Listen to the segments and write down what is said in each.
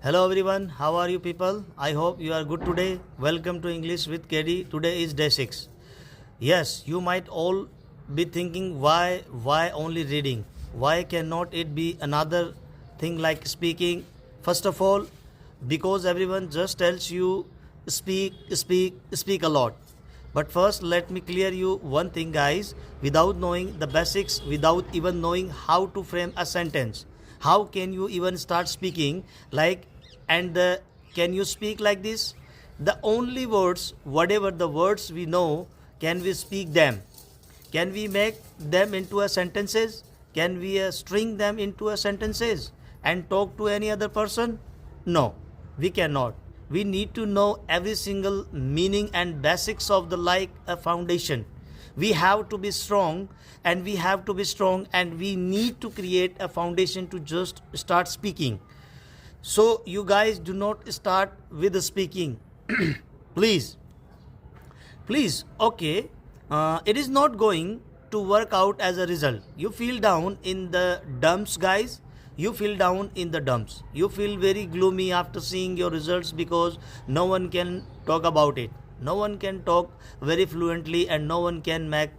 Hello everyone, how are you people? I hope you are good today. Welcome to English with KD. Today is day 6. Yes, you might all be thinking why only reading? Why cannot it be another thing like speaking? First of all, because everyone just tells you speak a lot. But first, let me clear you one thing, guys. Without knowing the basics, without even knowing how to frame a sentence, how can you even start speaking? Can you speak like this? The only words, whatever the words we know, can we speak them? Can we make them into a sentences? Can we string them into a sentences and talk to any other person? No, we cannot. We need to know every single meaning and basics of the like a foundation. We have to be strong and we need to create a foundation to just start speaking. So you guys do not start with the speaking. please okay. It is not going to work out as a result. You feel down in the dumps, guys. You feel down in the dumps. You feel very gloomy after seeing your results because no one can talk about it. No one can talk very fluently and no one can make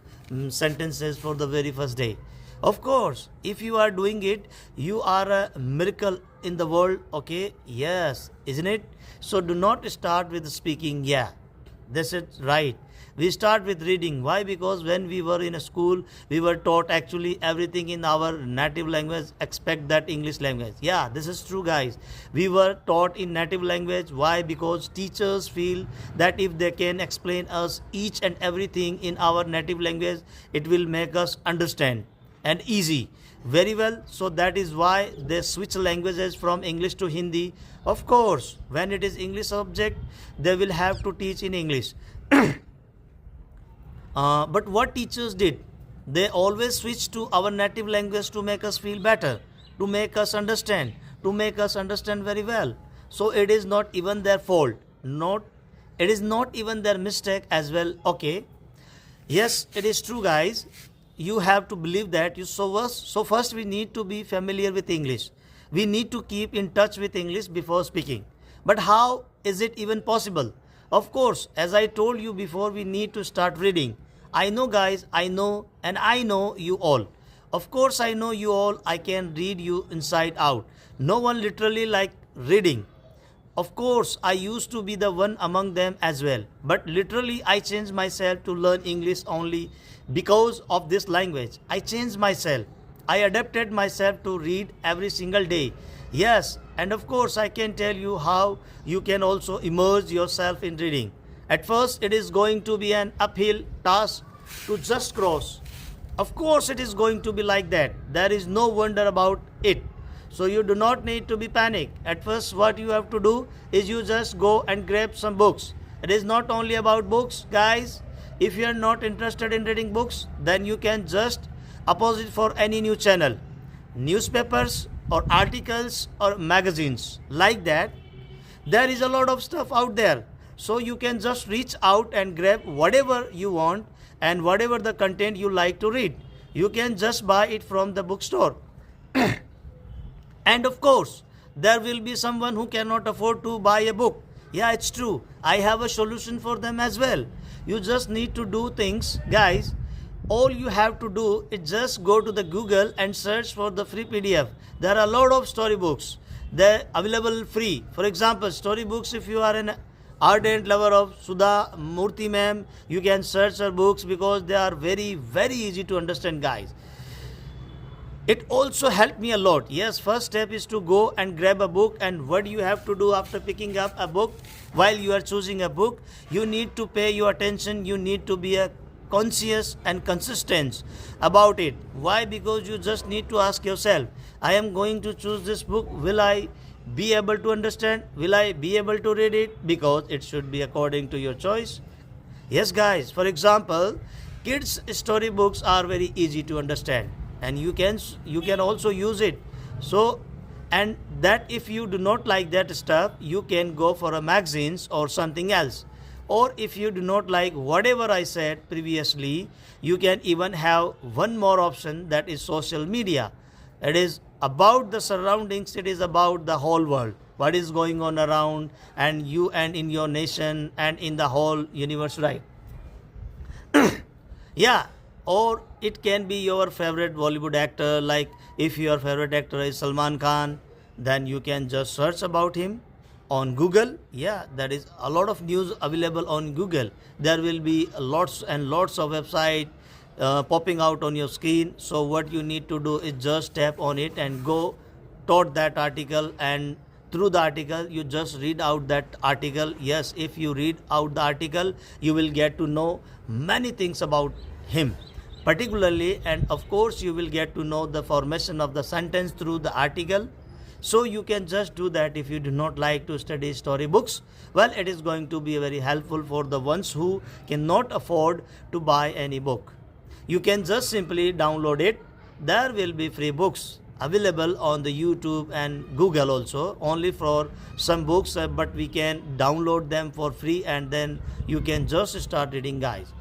sentences for the very first day. Of course, if you are doing it, you are a miracle in the world, okay? Yes, isn't it? So do not start with speaking. Yeah, this is right. We start with reading. Why? Because when we were in a school, we were taught actually everything in our native language except that English language. Yeah, this is true, guys. We were taught in native language. Why? Because teachers feel that if they can explain us each and everything in our native language, it will make us understand and easy. Very well. So that is why they switch languages from English to Hindi. Of course, when it is English subject, they will have to teach in English. But what teachers did, they always switched to our native language to make us feel better, to make us understand very well. So it is not even their fault. It is not even their mistake as well. Okay. Yes, it is true, guys. You have to believe that. So first we need to be familiar with English. We need to keep in touch with English before speaking. But how is it even possible? Of course, as I told you before, we need to start reading. I know, guys, I know you all. Of course, I know you all. I can read you inside out. No one literally like reading. Of course, I used to be the one among them as well. But literally, I changed myself to learn English only because of this language. I changed myself. I adapted myself to read every single day. Yes, and of course I can tell you how you can also immerse yourself in reading. At first it is going to be an uphill task to just cross. Of course it is going to be like that. There is no wonder about it. So you do not need to be panicked. At first what you have to do is you just go and grab some books. It is not only about books, guys. If you are not interested in reading books, then you can just oppose it for any new channel. Newspapers or articles or magazines like that. There is a lot of stuff out there. So you can just reach out and grab whatever you want and whatever the content you like to read. You can just buy it from the bookstore. And of course, there will be someone who cannot afford to buy a book. Yeah, it's true. I have a solution for them as well. You just need to do things, guys. All you have to do is just go to the Google and search for the free PDF. There are a lot of storybooks. They're available free. For example, storybooks, if you are an ardent lover of Sudha Murthy ma'am, you can search her books because they are very, very easy to understand, guys. It also helped me a lot. Yes, first step is to go and grab a book, and what you have to do after picking up a book, while you are choosing a book, you need to pay your attention. You need to be a conscious and consistent about it. Why? Because you just need to ask yourself, I am going to choose this book. Will I be able to understand? Will I be able to read it? Because it should be according to your choice. Yes, guys. For example, kids' storybooks are very easy to understand, and you can also use it. So, and that if you do not like that stuff, you can go for a magazines or something else. Or if you do not like whatever I said previously, you can even have one more option, that is social media. It is about the surroundings, it is about the whole world. what is going on around and you and in your nation and in the whole universe, right? Yeah, or it can be your favorite Bollywood actor. Like if your favorite actor is Salman Khan, then you can just search about him on Google. Yeah, there is a lot of news available on Google. There will be lots and lots of website popping out on your screen. So what you need to do is just tap on it and go toward that article, and through the article you just read out that article. Yes, if you read out the article, you will get to know many things about him particularly, and of course you will get to know the formation of the sentence through the article. So you can just do that. If you do not like to study storybooks, well, it is going to be very helpful for the ones who cannot afford to buy any book. You can just simply download it. There will be free books available on the YouTube and Google also, only for some books, but we can download them for free and then you can just start reading, guys.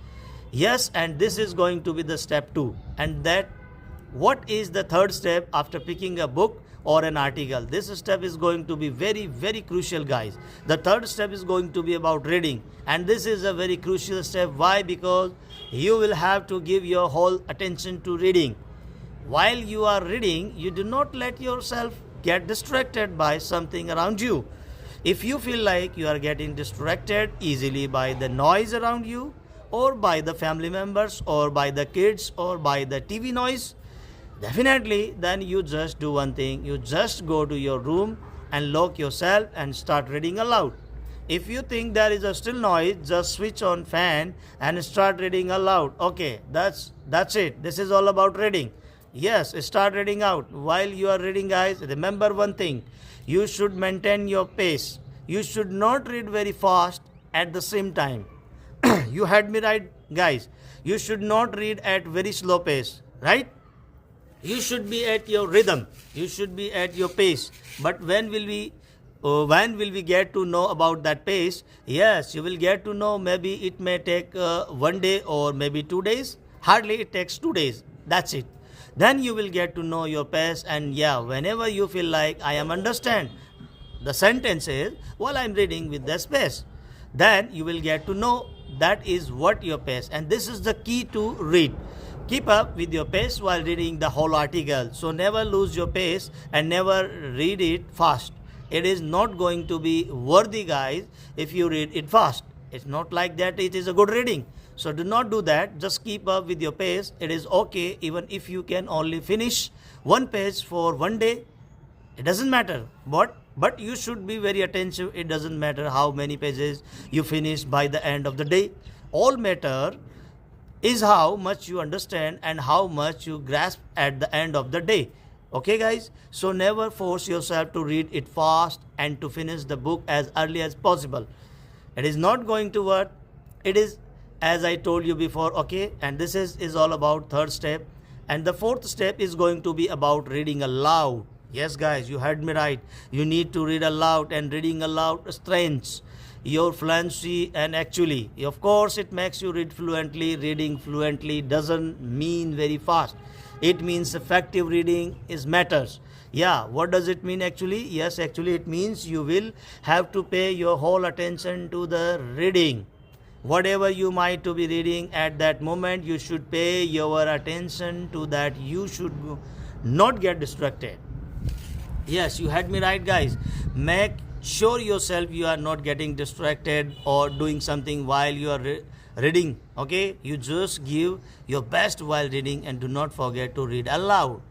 Yes, and this is going to be the step 2. And that, what is the third step after picking a book or an article? This step is going to be very, very crucial, guys. The third step is going to be about reading, and this is a very crucial step. Why? Because you will have to give your whole attention to reading. While you are reading, you do not let yourself get distracted by something around you. If you feel like you are getting distracted easily by the noise around you, or by the family members, or by the kids, or by the TV noise, definitely then you just do one thing. You just go to your room and lock yourself and start reading aloud. If you think there is a still noise, just switch on fan and start reading aloud. Okay, that's it. This is all about reading. Yes, start reading out. While you are reading, guys, remember one thing. You should maintain your pace. You should not read very fast at the same time. You had me right, guys. You should not read at very slow pace, right? You should be at your rhythm. You should be at your pace. But when will we get to know about that pace? Yes, you will get to know. Maybe it may take 1 day or maybe 2 days. Hardly it takes 2 days. That's it. Then you will get to know your pace, and yeah, whenever you feel like I am understand the sentences while I am reading with this pace, then you will get to know that is what your pace, and this is the key to read. Keep up with your pace while reading the whole article. So never lose your pace and never read it fast. It is not going to be worthy, guys, if you read it fast. It's not like that it is a good reading. So do not do that. Just keep up with your pace. It is okay even if you can only finish one page for 1 day. It doesn't matter. But you should be very attentive. It doesn't matter how many pages you finish by the end of the day. All matter is how much you understand and how much you grasp at the end of the day. Okay, guys? So never force yourself to read it fast and to finish the book as early as possible. It is not going to work. It is, as I told you before, okay? And this is all about third step. And the fourth step is going to be about reading aloud. Yes, guys, you heard me right. You need to read aloud, and reading aloud strengthens your fluency, and actually, of course, it makes you read fluently. Reading fluently doesn't mean very fast. It means effective reading is matters. Yeah, what does it mean actually? Yes, actually it means you will have to pay your whole attention to the reading. Whatever you might to be reading at that moment, you should pay your attention to that. You should not get distracted. Yes, you had me right, guys. Make sure yourself you are not getting distracted or doing something while you are reading. Okay, you just give your best while reading, and do not forget to read aloud.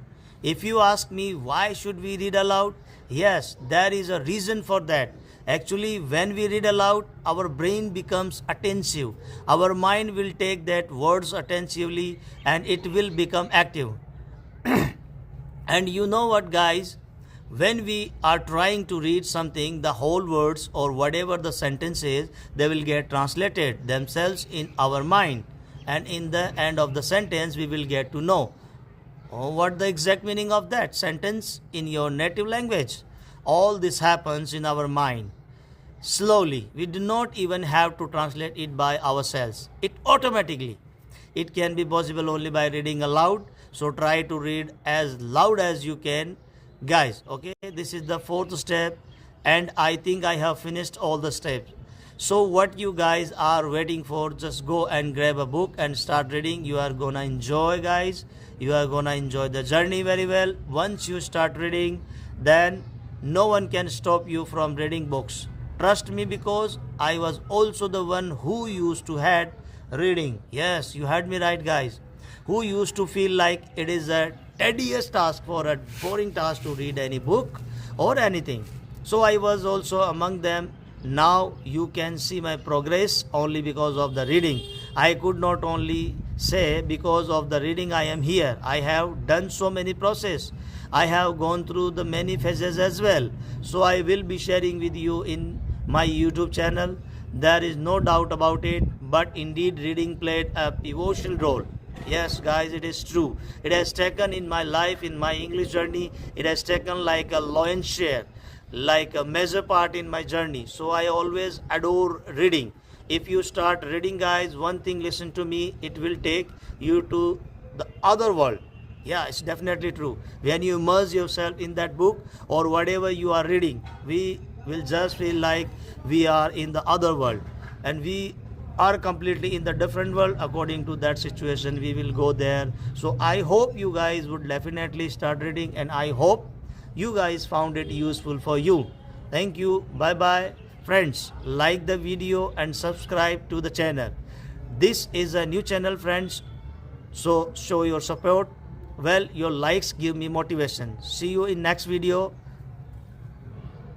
If you ask me why should we read aloud, yes, there is a reason for that. Actually, when we read aloud, our brain becomes attentive. Our mind will take that words attentively and it will become active. And you know what, guys? When we are trying to read something, the whole words or whatever the sentence is, they will get translated themselves in our mind. And in the end of the sentence, we will get to know what the exact meaning of that sentence in your native language. All this happens in our mind. Slowly, we do not even have to translate it by ourselves. It automatically. It can be possible only by reading aloud. So try to read as loud as you can, guys. Okay, this is the fourth step, and I think I have finished all the steps. So what you guys are waiting for, just go and grab a book and start reading. You are gonna enjoy, guys. You are gonna enjoy the journey very well. Once you start reading, then no one can stop you from reading books. Trust me, because I was also the one who used to hate reading. Yes, you heard me right, guys. Who used to feel like it is a tedious task, for a boring task, to read any book or anything. So I was also among them. Now you can see my progress only because of the reading. I could not only say because of the reading I am here. I have done so many process. I have gone through the many phases as well. So I will be sharing with you in my YouTube channel. There is no doubt about it. But indeed, reading played a pivotal role. Yes, guys, it is true. It has taken in my life, in my English journey, it has taken like a lion's share, like a major part in my journey. So I always adore reading. If you start reading, guys, one thing, listen to me, it will take you to the other world. Yeah, it's definitely true. When you immerse yourself in that book or whatever you are reading, we will just feel like we are in the other world, and we are completely in the different world. According to that situation, we will go there. So I hope you guys would definitely start reading, and I hope you guys found it useful for you. Thank you. Bye bye, friends. Like the video and subscribe to the channel. This is a new channel, friends, so show your support. Well, your likes give me motivation. See you in next video.